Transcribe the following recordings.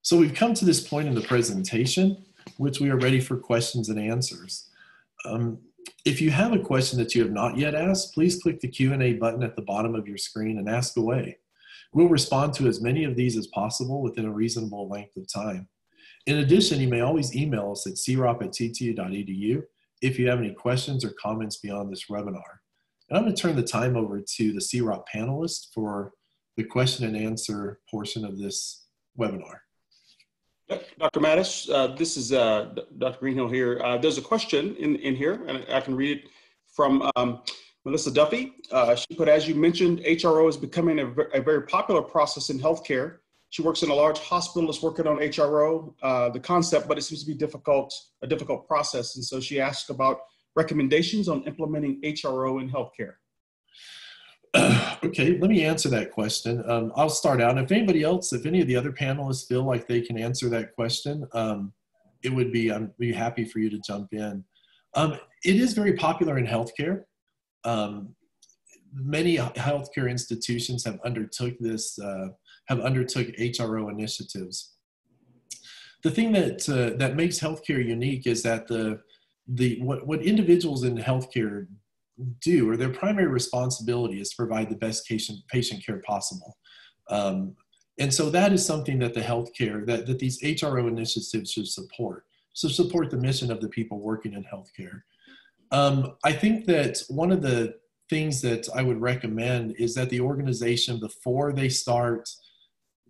So we've come to this point in the presentation, which we are ready for questions and answers. If you have a question that you have not yet asked, please click the Q&A button at the bottom of your screen and ask away. We'll respond to as many of these as possible within a reasonable length of time. In addition, you may always email us at crop@ttu.edu if you have any questions or comments beyond this webinar. And I'm going to turn the time over to the CROP panelists for the question and answer portion of this webinar. Dr. Mattis, this is Dr. Greenhill here. There's a question in here, and I can read it from Melissa Duffy. She put, as you mentioned, HRO is becoming a very popular process in healthcare. She works in a large hospital, is working on HRO, the concept, but it seems to be a difficult process. And so she asked about recommendations on implementing HRO in healthcare. Okay, let me answer that question. I'll start out. If anybody else, if any of the other panelists feel like they can answer that question, I'd be happy for you to jump in. It is very popular in healthcare. Many healthcare institutions have undertook HRO initiatives. The thing that makes healthcare unique is that what individuals in healthcare do, or their primary responsibility, is to provide the best patient care possible. And so that is something that the healthcare, that these HRO initiatives should support. So support the mission of the people working in healthcare. I think that one of the things that I would recommend is that the organization, before they start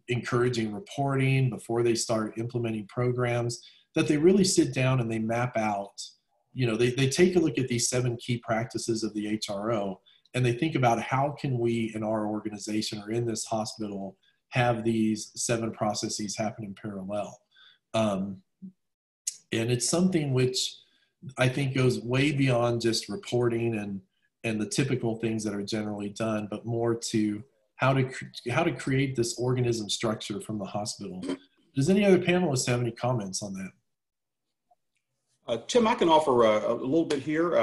encouraging reporting, before they start implementing programs, that they really sit down and they map out, they take a look at these 7 key practices of the HRO, and they think about how can we in our organization or in this hospital have these 7 processes happen in parallel. And it's something which I think goes way beyond just reporting and the typical things that are generally done, but more to how to create this organism structure from the hospital. Does any other panelists have any comments on that? Tim, I can offer a little bit here.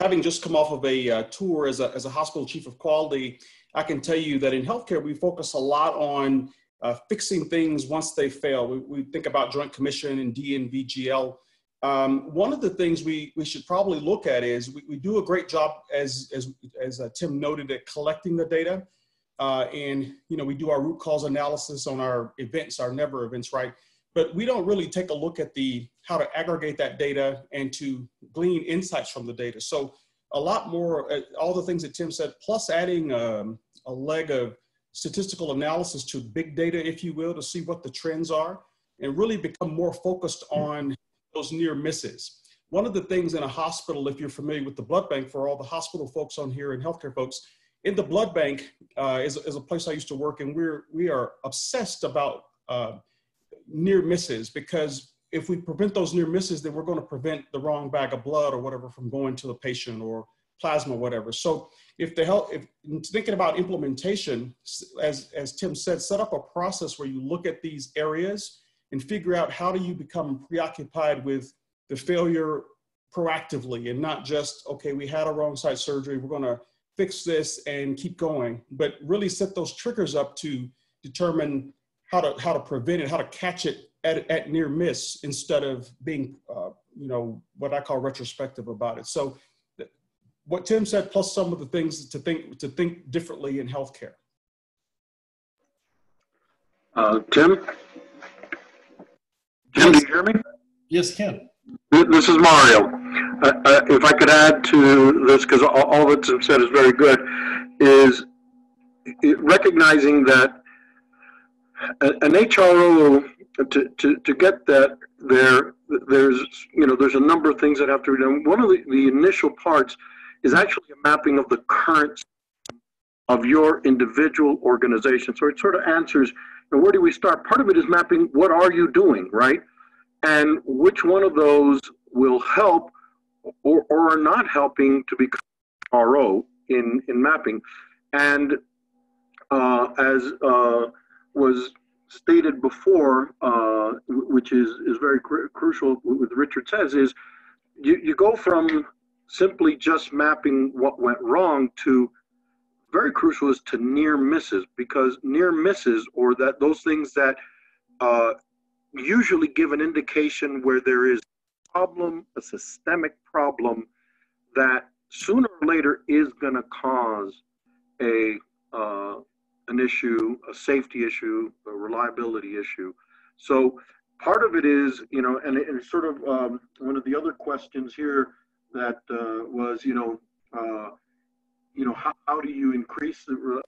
Having just come off of a tour as a hospital chief of quality, I can tell you that in healthcare, we focus a lot on fixing things once they fail. We think about Joint Commission and DNVGL. One of the things we should probably look at is we do a great job, as Tim noted, at collecting the data. And we do our root cause analysis on our events, our never events, right? But we don't really take a look at how to aggregate that data and to glean insights from the data. So a lot more, all the things that Tim said, plus adding a leg of statistical analysis to big data, if you will, to see what the trends are and really become more focused on those near misses. One of the things in a hospital, if you're familiar with the blood bank, for all the hospital folks on here and healthcare folks, in the blood bank is a place I used to work, and we are obsessed about near misses, because if we prevent those near misses, then we're going to prevent the wrong bag of blood or whatever from going to the patient, or plasma, whatever. So if thinking about implementation, as Tim said, set up a process where you look at these areas and figure out how do you become preoccupied with the failure proactively, and not just, okay, we had a wrong site surgery, we're going to fix this and keep going, but really set those triggers up to determine how to prevent it, how to catch it at near miss, instead of being, what I call retrospective about it. So what Tim said, plus some of the things to think differently in healthcare. Tim? Tim, do you hear me? Yes, Ken. This is Mario. If I could add to this, because all that Tim said is very good, is recognizing that an HRO, to get that there's a number of things that have to be done. One of the initial parts is actually a mapping of the current of your individual organization. So it sort of answers, where do we start? Part of it is mapping, what are you doing, right? And which one of those will help or are not helping to become RO in mapping. And as was stated before, which is very crucial, what Richard says, is you go from simply just mapping what went wrong to very crucial is to near misses, because near misses, or that those things that usually give an indication where there is a problem, a systemic problem that sooner or later is going to cause an issue, a safety issue, a reliability issue. So part of it is, and it's sort of one of the other questions here that was, how do you increase the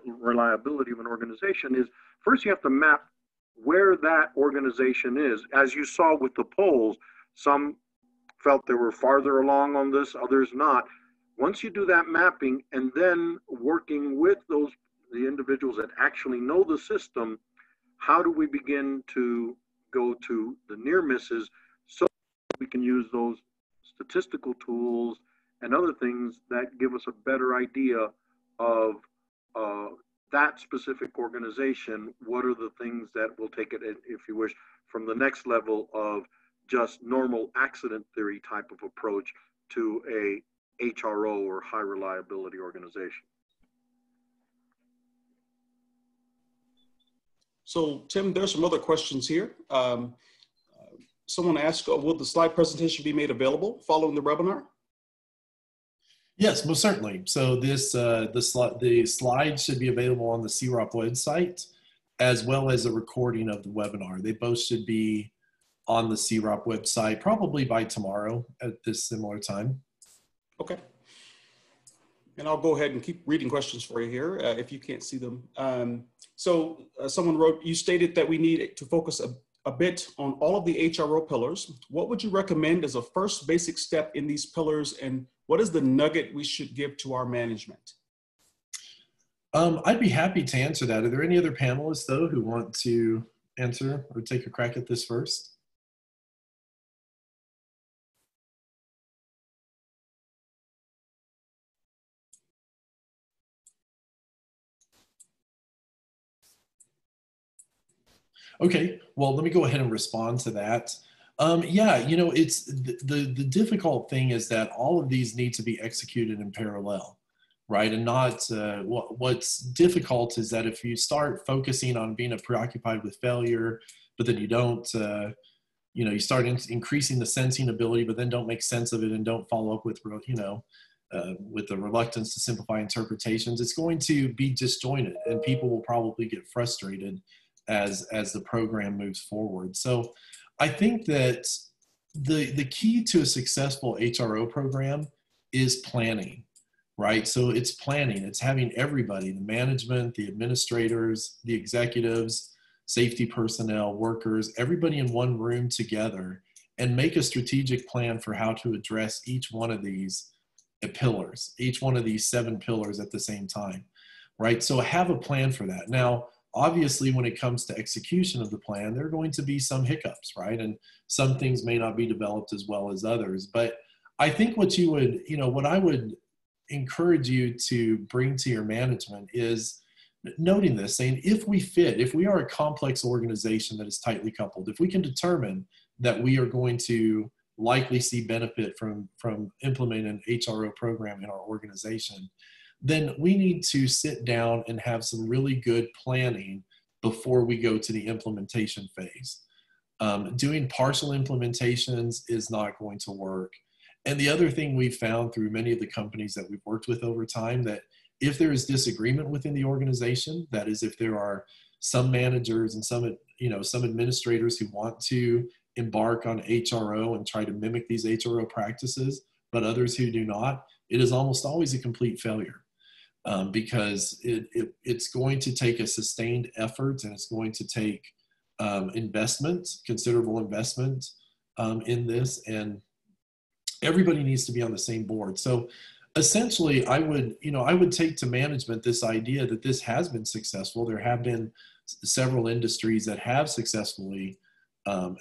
reliability of an organization is, first you have to map where that organization is. As you saw with the polls, some felt they were farther along on this, others not. Once you do that mapping and then working with the individuals that actually know the system, how do we begin to go to the near misses so we can use those statistical tools and other things that give us a better idea of that specific organization? What are the things that will take it, if you wish, from the next level of just normal accident theory type of approach to a HRO or high reliability organization? So Tim, there's some other questions here. Someone asked, will the slide presentation be made available following the webinar? Yes, most certainly. So this the slides should be available on the CROP website, as well as a recording of the webinar. They both should be on the CROP website probably by tomorrow at this similar time. Okay. And I'll go ahead and keep reading questions for you here if you can't see them. Someone wrote, you stated that we need to focus a bit on all of the HRO pillars. What would you recommend as a first basic step in these pillars, and what is the nugget we should give to our management? I'd be happy to answer that. Are there any other panelists, though, who want to answer or take a crack at this first? Okay, well, let me go ahead and respond to that. Yeah, it's the difficult thing is that all of these need to be executed in parallel, right? And not what's difficult is that if you start focusing on being preoccupied with failure, but then you don't, you start increasing the sensing ability, but then don't make sense of it and don't follow up with, with the reluctance to simplify interpretations, it's going to be disjointed, and people will probably get frustrated as the program moves forward. So I think that the key to a successful HRO program is planning, right? So it's planning, it's having everybody, the management, the administrators, the executives, safety personnel, workers, everybody in one room together and make a strategic plan for how to address each one of these pillars, each one of these 7 pillars at the same time, right? So have a plan for that. Now, obviously, when it comes to execution of the plan, there are going to be some hiccups, right? And some things may not be developed as well as others. But I think what you would, what I would encourage you to bring to your management is noting this, saying if we are a complex organization that is tightly coupled, if we can determine that we are going to likely see benefit from implementing an HRO program in our organization, then we need to sit down and have some really good planning before we go to the implementation phase. Doing partial implementations is not going to work. And the other thing we've found through many of the companies that we've worked with over time, that if there is disagreement within the organization, that is, if there are some managers and some administrators who want to embark on HRO and try to mimic these HRO practices, but others who do not, it is almost always a complete failure. Because it's going to take a sustained effort, and it's going to take considerable investment in this, and everybody needs to be on the same board. So essentially, I would take to management this idea that this has been successful. There have been several industries that have successfully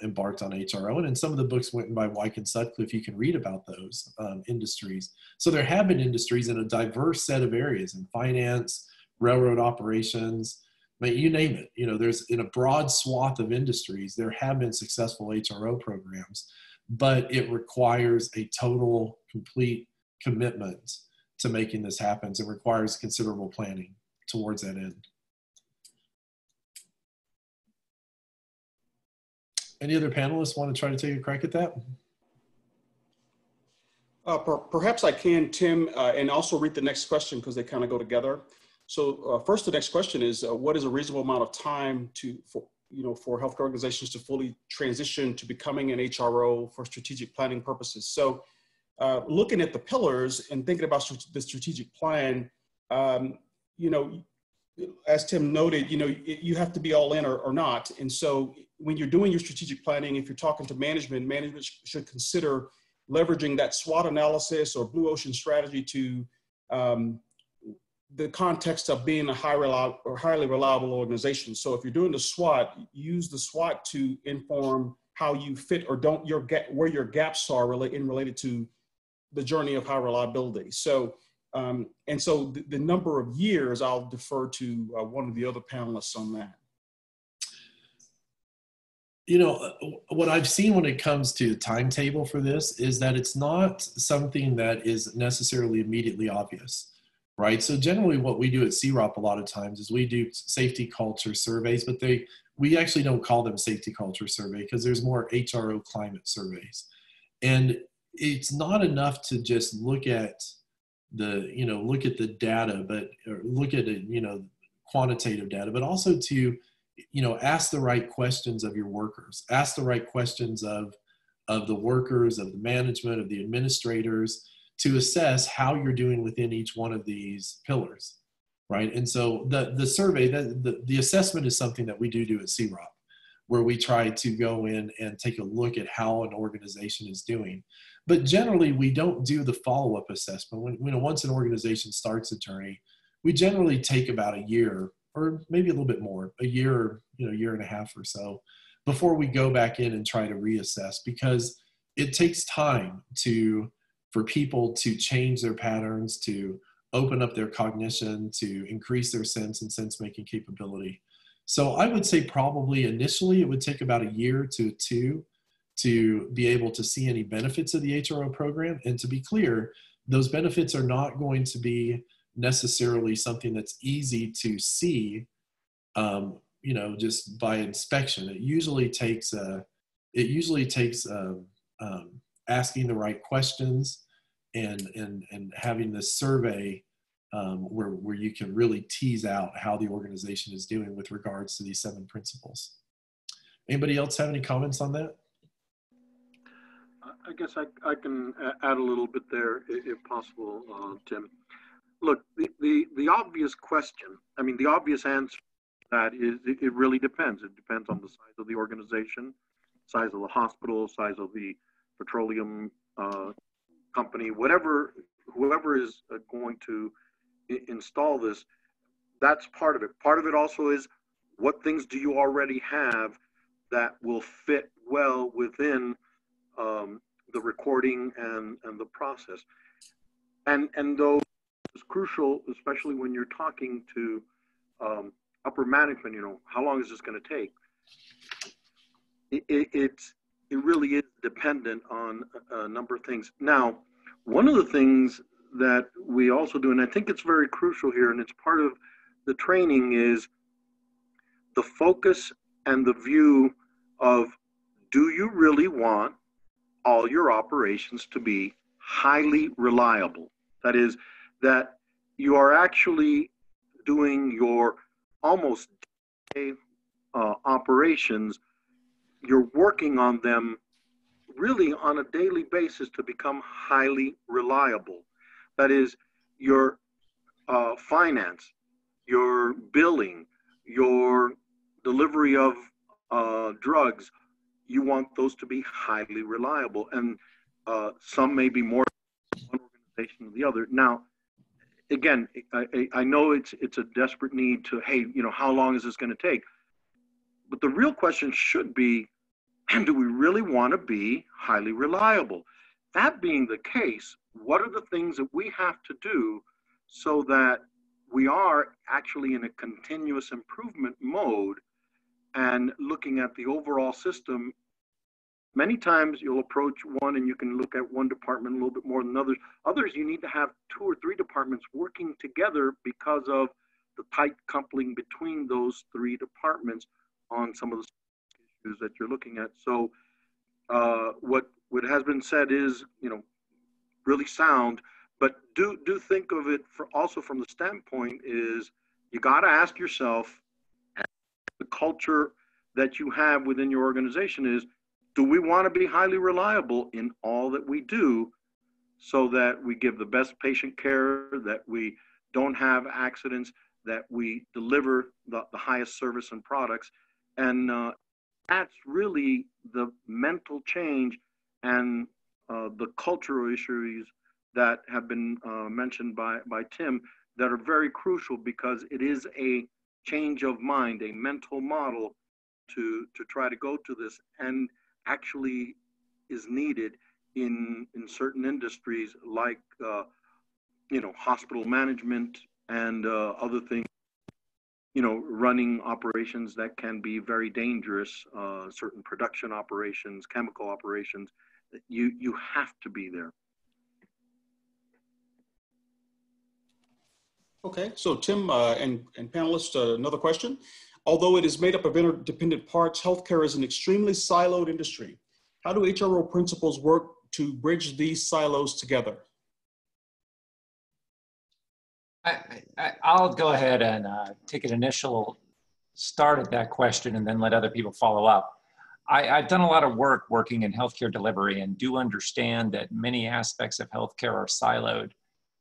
embarked on HRO, and in some of the books written by Wyke and Sutcliffe, you can read about those industries. So there have been industries in a diverse set of areas, in finance, railroad operations, you name it. There's in a broad swath of industries, there have been successful HRO programs, but it requires a total, complete commitment to making this happen. It requires considerable planning towards that end. Any other panelists want to try to take a crack at that? Perhaps I can, Tim, and also read the next question because they kind of go together. So first, the next question is, what is a reasonable amount of time for healthcare organizations to fully transition to becoming an HRO for strategic planning purposes? So looking at the pillars and thinking about the strategic plan, as Tim noted, you have to be all in or not. And so when you're doing your strategic planning, if you're talking to management, should consider leveraging that SWOT analysis or blue ocean strategy to the context of being a highly reliable organization. So if you're doing the SWOT, use the SWOT to inform how you fit or don't, where your gaps are related to the journey of high reliability. So, and so the number of years, I'll defer to one of the other panelists on that. What I've seen when it comes to the timetable for this is that it's not something that is necessarily immediately obvious, right? So generally what we do at CROP a lot of times is we do safety culture surveys, but we actually don't call them safety culture survey because there's more HRO climate surveys. And it's not enough to just look at the data, or look at quantitative data, but also to ask the right questions of your workers, ask the right questions of the workers, of the management, of the administrators, to assess how you're doing within each one of these pillars, right? And so the survey, the assessment is something that we do at CROP, where we try to go in and take a look at how an organization is doing. But generally, we don't do the follow-up assessment. Once an organization starts a journey, we generally take about a year, or maybe a little bit more, a year, year and a half or so, before we go back in and try to reassess, because it takes time for people to change their patterns, to open up their cognition, to increase their sense and sense-making capability. So I would say probably initially it would take about a year to two to be able to see any benefits of the HRO program. And to be clear, those benefits are not going to be necessarily something that's easy to see, just by inspection. It usually takes asking the right questions and having this survey where you can really tease out how the organization is doing with regards to these 7 principles. Anybody else have any comments on that? I guess I can add a little bit there if possible, Tim. Look, the obvious question, the obvious answer to that is it really depends. It depends on the size of the organization, size of the hospital, size of the petroleum company, whoever is going to install this. That's part of it. Part of it also is, what things do you already have that will fit well within the recording and the process, and those is crucial, especially when you're talking to upper management. How long is this going to take? It really is dependent on a number of things. Now, one of the things that we also do, and I think it's very crucial here, and it's part of the training, is the focus and the view of, do you really want all your operations to be highly reliable? That is, that you are actually doing your almost day operations, you're working on them really on a daily basis to become highly reliable. That is, your finance, your billing, your delivery of drugs, you want those to be highly reliable. And some may be more one organization than the other. Now, again, I know it's a desperate need to, hey, how long is this going to take? But the real question should be, do we really want to be highly reliable? That being the case, what are the things that we have to do so that we are actually in a continuous improvement mode and looking at the overall system Many times you'll approach one and you can look at one department a little bit more than others. Others, you need to have 2 or 3 departments working together because of the tight coupling between those 3 departments on some of the issues that you're looking at. So what has been said is, really sound, but do think of it also from the standpoint is you got to ask yourself, the culture that you have within your organization is, do we want to be highly reliable in all that we do so that we give the best patient care, that we don't have accidents, that we deliver the highest service and products? And that's really the mental change and the cultural issues that have been mentioned by Tim that are very crucial, because it is a change of mind, a mental model to try to go to this, and actually is needed in certain industries like hospital management and other things, running operations that can be very dangerous, certain production operations, chemical operations. You have to be there. Okay, so Tim and panelists, another question. Although it is made up of interdependent parts, healthcare is an extremely siloed industry. How do HRO principals work to bridge these silos together? I'll go ahead and take an initial start at that question and then let other people follow up. I've done a lot of work working in healthcare delivery and do understand that many aspects of healthcare are siloed.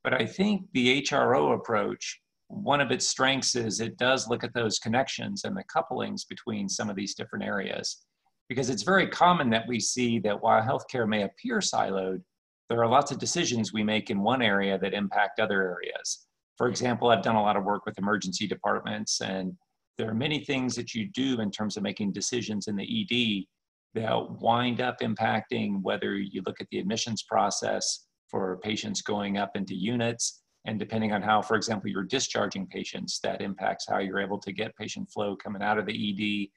But I think the HRO approach, one of its strengths is it does look at those connections and the couplings between some of these different areas. Because it's very common that we see that while healthcare may appear siloed, there are lots of decisions we make in one area that impact other areas. For example, I've done a lot of work with emergency departments, and there are many things that you do in terms of making decisions in the ED that wind up impacting whether you look at the admissions process for patients going up into units, and depending on how, for example, you're discharging patients, that impacts how you're able to get patient flow coming out of the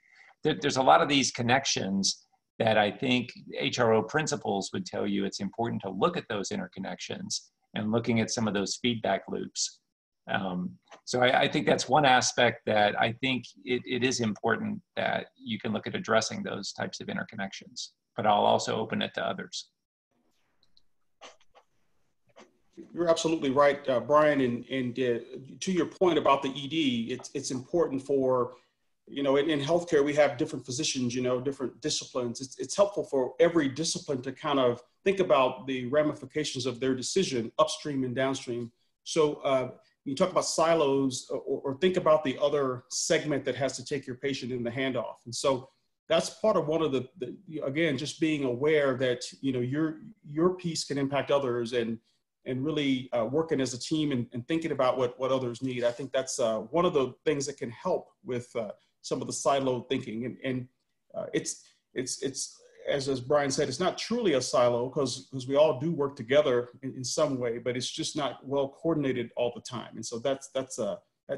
ED. There's a lot of these connections that I think HRO principals would tell you it's important to look at those interconnections and looking at some of those feedback loops. So I think that's one aspect that I think it is important that you can look at addressing those types of interconnections, but I'll also open it to others. You're absolutely right, Brian, and to your point about the ED, it's important for, in healthcare, we have different physicians, different disciplines. It's helpful for every discipline to kind of think about the ramifications of their decision upstream and downstream. So you talk about silos, or think about the other segment that has to take your patient in the handoff. And so that's part of one of the again, just being aware that, your piece can impact others, and really working as a team and thinking about what others need. I think that's one of the things that can help with some of the siloed thinking. And it's as Brian said, it's not truly a silo because we all do work together in some way, but it's just not well coordinated all the time. And so that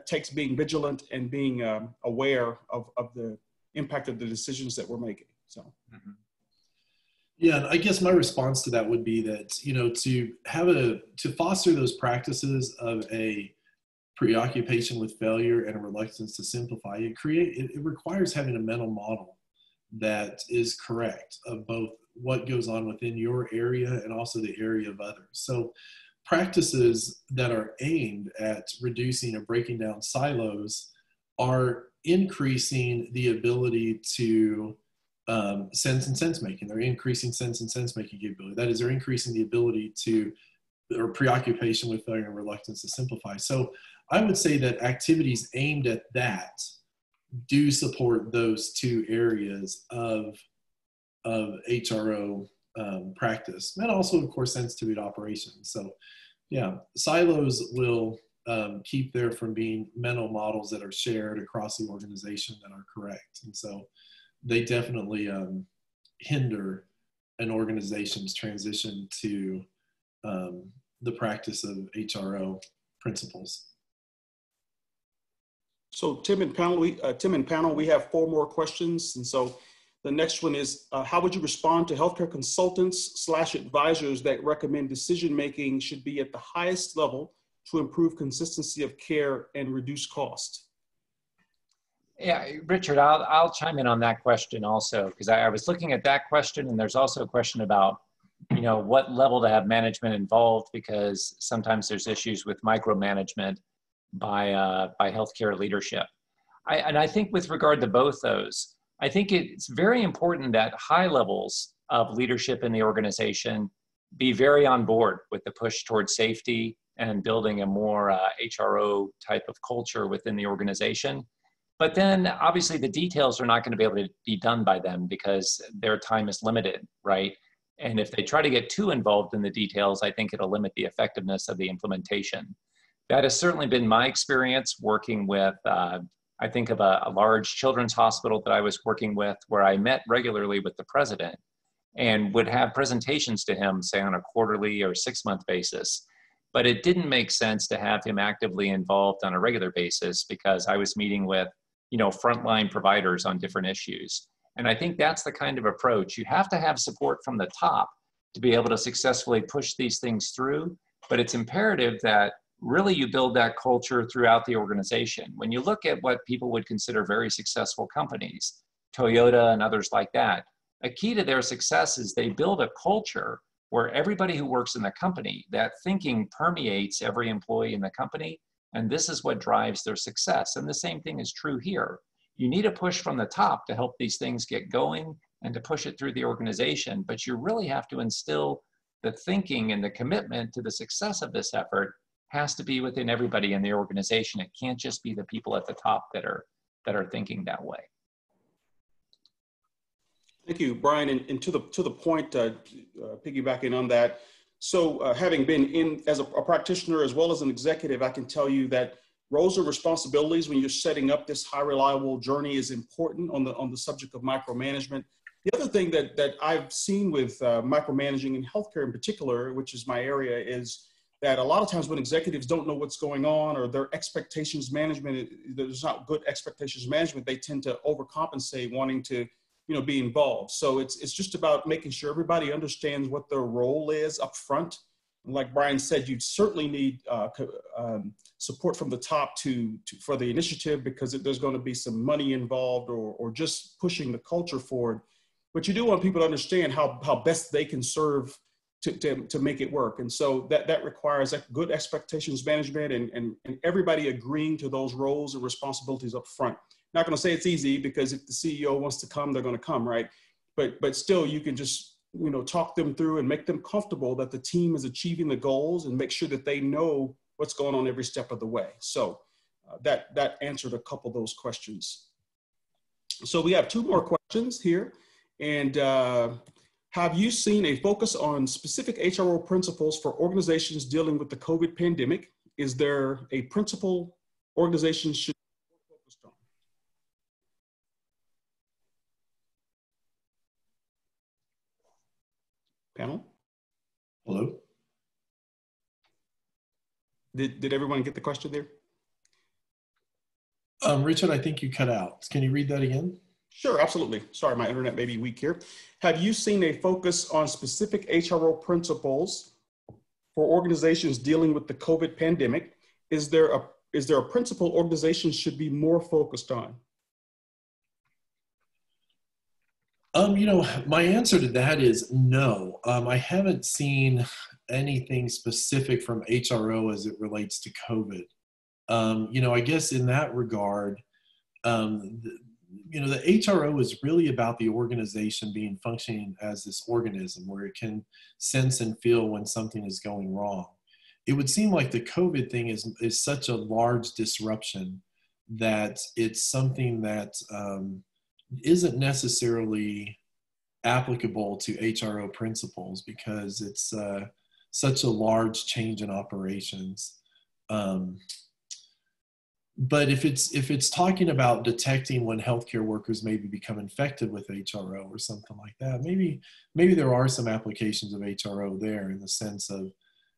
takes being vigilant and being aware of the impact of the decisions that we're making. So. Mm-hmm. Yeah, and I guess my response to that would be that, to foster those practices of a preoccupation with failure and a reluctance to simplify, it requires having a mental model that is correct of both what goes on within your area and also the area of others. So practices that are aimed at reducing or breaking down silos are increasing the ability to sense and sense making. They're increasing sense and sense making capability. That is, they're increasing the ability or preoccupation with failure and reluctance to simplify. So I would say that activities aimed at that do support those 2 areas of HRO practice, and also, of course, sensitivity to operations. So yeah, silos will keep there from being mental models that are shared across the organization that are correct. And so they definitely hinder an organization's transition to the practice of HRO principles. So Tim and panel, we have 4 more questions. And so The next one is, how would you respond to healthcare consultants / advisors that recommend decision-making should be at the highest level to improve consistency of care and reduce cost? Yeah, Richard, I'll chime in on that question also, because I was looking at that question, and there's also a question about, you know, what level to have management involved, because sometimes there's issues with micromanagement by healthcare leadership. And I think with regard to both those, I think it's very important that high levels of leadership in the organization be very on board with the push towards safety and building a more HRO type of culture within the organization. But then obviously the details are not going to be able to be done by them because their time is limited, right? And if they try to get too involved in the details, I think it'll limit the effectiveness of the implementation. That has certainly been my experience working with, I think of a large children's hospital that I was working with, where I met regularly with the president and would have presentations to him, say on a quarterly or 6-month basis. But it didn't make sense to have him actively involved on a regular basis because I was meeting with, you know, frontline providers on different issues. And I think that's the kind of approach. You have to have support from the top to be able to successfully push these things through, but it's imperative that really you build that culture throughout the organization. When you look at what people would consider very successful companies, Toyota and others like that, a key to their success is they build a culture where everybody who works in the company, that thinking permeates every employee in the company, and this is what drives their success. And the same thing is true here. You need a push from the top to help these things get going and to push it through the organization, but you really have to instill the thinking and the commitment to the success of this effort has to be within everybody in the organization. It can't just be the people at the top that are thinking that way. Thank you, Brian. And to the point, piggybacking on that, so having been in as a practitioner as well as an executive, I can tell you that roles and responsibilities when you're setting up this high reliable journey is important on the subject of micromanagement. The other thing that I've seen with micromanaging in healthcare in particular, which is my area, is that a lot of times when executives don't know what's going on or their expectations management, there's not good expectations management, they tend to overcompensate wanting to, you know, be involved. So it's just about making sure everybody understands what their role is up front. And like Brian said, you certainly need support from the top for the initiative because there's going to be some money involved or just pushing the culture forward. But you do want people to understand how best they can serve to make it work. And so that requires good expectations management and everybody agreeing to those roles and responsibilities up front. Not going to say it's easy because if the CEO wants to come, they're going to come, right? But still, you can just, you know, talk them through and make them comfortable that the team is achieving the goals and make sure that they know what's going on every step of the way. So that answered a couple of those questions. So we have 2 more questions here. And have you seen a focus on specific HRO principles for organizations dealing with the COVID pandemic? Is there a principle organizations should be focused on? Panel? Hello? Did everyone get the question there? Richard, I think you cut out. Can you read that again? Sure, absolutely. Sorry, my internet may be weak here. Have you seen a focus on specific HRO principles for organizations dealing with the COVID pandemic? Is there a principle organizations should be more focused on? You know, my answer to that is no. I haven't seen anything specific from HRO as it relates to COVID. You know, I guess in that regard, you know, the HRO is really about the organization functioning as this organism where it can sense and feel when something is going wrong. It would seem like the COVID thing is such a large disruption that it's something that isn't necessarily applicable to HRO principles because it's such a large change in operations. But if it's talking about detecting when healthcare workers maybe become infected with HRO or something like that, maybe there are some applications of HRO there in the sense of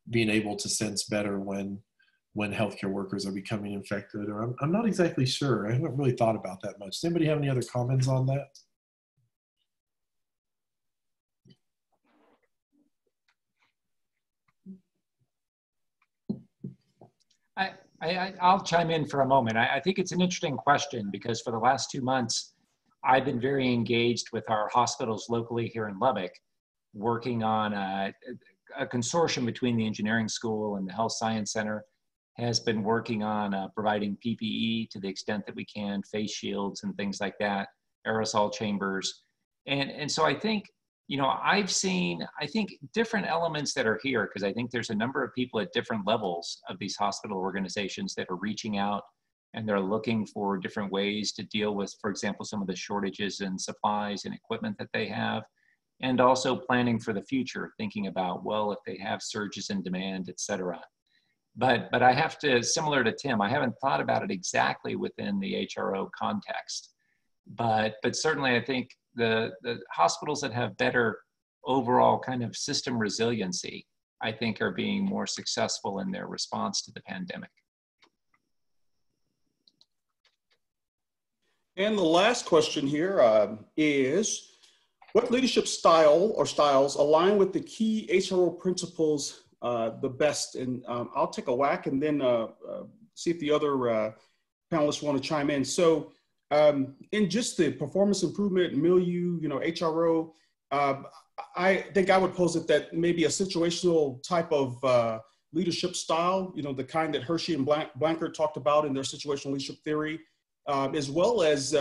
being able to sense better when healthcare workers are becoming infected. Or I'm not exactly sure. I haven't really thought about that much. Does anybody have any other comments on that? I'll chime in for a moment. I think it's an interesting question because for the last 2 months, I've been very engaged with our hospitals locally here in Lubbock, working on a consortium between the engineering school and the health science center has been working on providing PPE to the extent that we can, face shields and things like that, aerosol chambers. And so I think, you know, I've seen, I think different elements that are here, because I think there's a number of people at different levels of these hospital organizations that are reaching out and they're looking for different ways to deal with, for example, some of the shortages in supplies and equipment that they have, and also planning for the future, thinking about, well, if they have surges in demand, et cetera. But I have to, similar to Tim, I haven't thought about it exactly within the HRO context. But certainly I think the hospitals that have better overall kind of system resiliency, I think are being more successful in their response to the pandemic. And the last question here is, what leadership style or styles align with the key HRO principles the best? And I'll take a whack and then see if the other panelists want to chime in. So in just the performance improvement milieu, you know, HRO, I think I would pose it that maybe a situational type of leadership style, you know, the kind that Hershey and Blanchard talked about in their situational leadership theory, as well as,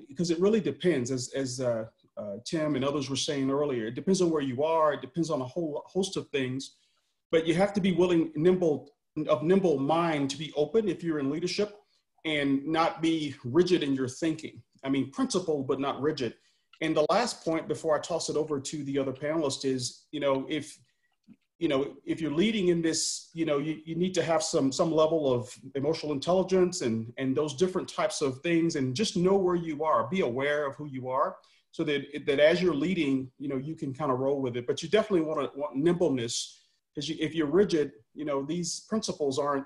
because it really depends, as Tim and others were saying earlier, it depends on where you are, it depends on a whole host of things, but you have to be willing, nimble mind to be open if you're in leadership and not be rigid in your thinking. I mean, principled, but not rigid. And the last point before I toss it over to the other panelists is, if you're leading in this, you need to have some level of emotional intelligence and those different types of things, and just know where you are, be aware of who you are, so that as you're leading, you can kind of roll with it. But you definitely want nimbleness, because if you're rigid, these principles aren't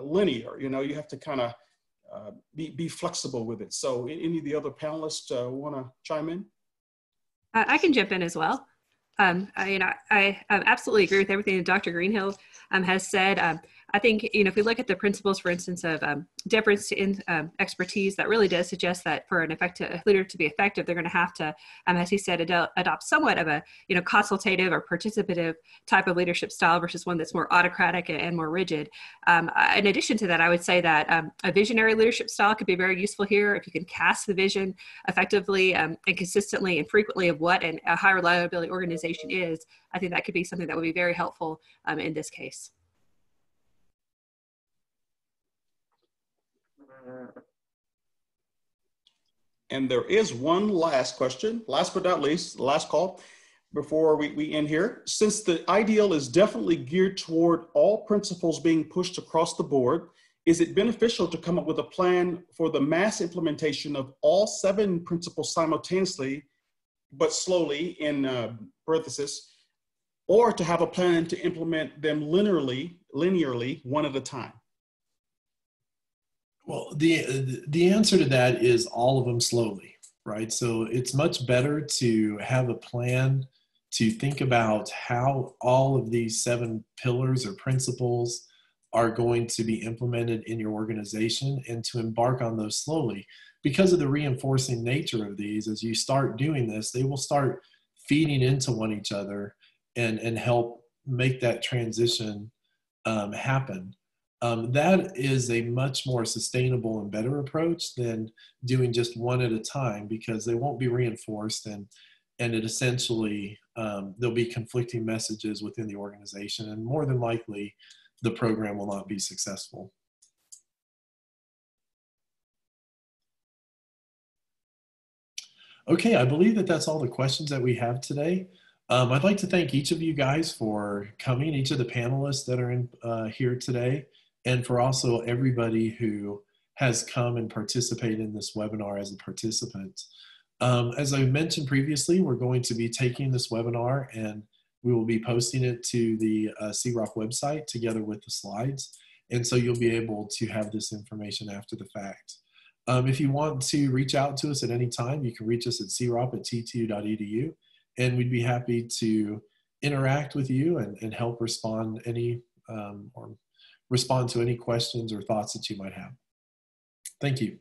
linear. You have to kind of be flexible with it. So any of the other panelists want to chime in? I can jump in as well. I absolutely agree with everything that Dr. Greenhill has said. I think, if we look at the principles, for instance, of difference in expertise, that really does suggest that for an effective leader to be effective, they're going to have to, as he said, adopt somewhat of a, consultative or participative type of leadership style versus one that's more autocratic and more rigid. In addition to that, I would say that a visionary leadership style could be very useful here. If you can cast the vision effectively and consistently and frequently of what a high reliability organization is, I think that could be something that would be very helpful in this case. And there is one last question, last but not least, the last call before we end here. Since the ideal is definitely geared toward all principles being pushed across the board, is it beneficial to come up with a plan for the mass implementation of all 7 principles simultaneously, but slowly in parenthesis, or to have a plan to implement them linearly one at a time? Well, the answer to that is all of them slowly, right? So it's much better to have a plan to think about how all of these 7 pillars or principles are going to be implemented in your organization, and to embark on those slowly. Because of the reinforcing nature of these, as you start doing this, they will start feeding into one each other and help make that transition happen. That is a much more sustainable and better approach than doing just one at a time, because they won't be reinforced, and it essentially, there'll be conflicting messages within the organization, and more than likely the program will not be successful. Okay, I believe that that's all the questions that we have today. I'd like to thank each of you guys for coming, each of the panelists that are in here today, and for also everybody who has come and participated in this webinar as a participant. As I mentioned previously, we're going to be taking this webinar and we will be posting it to the CROC website together with the slides. And so you'll be able to have this information after the fact. If you want to reach out to us at any time, you can reach us at crop@ttu.edu, and we'd be happy to interact with you and help respond any or respond to any questions or thoughts that you might have. Thank you.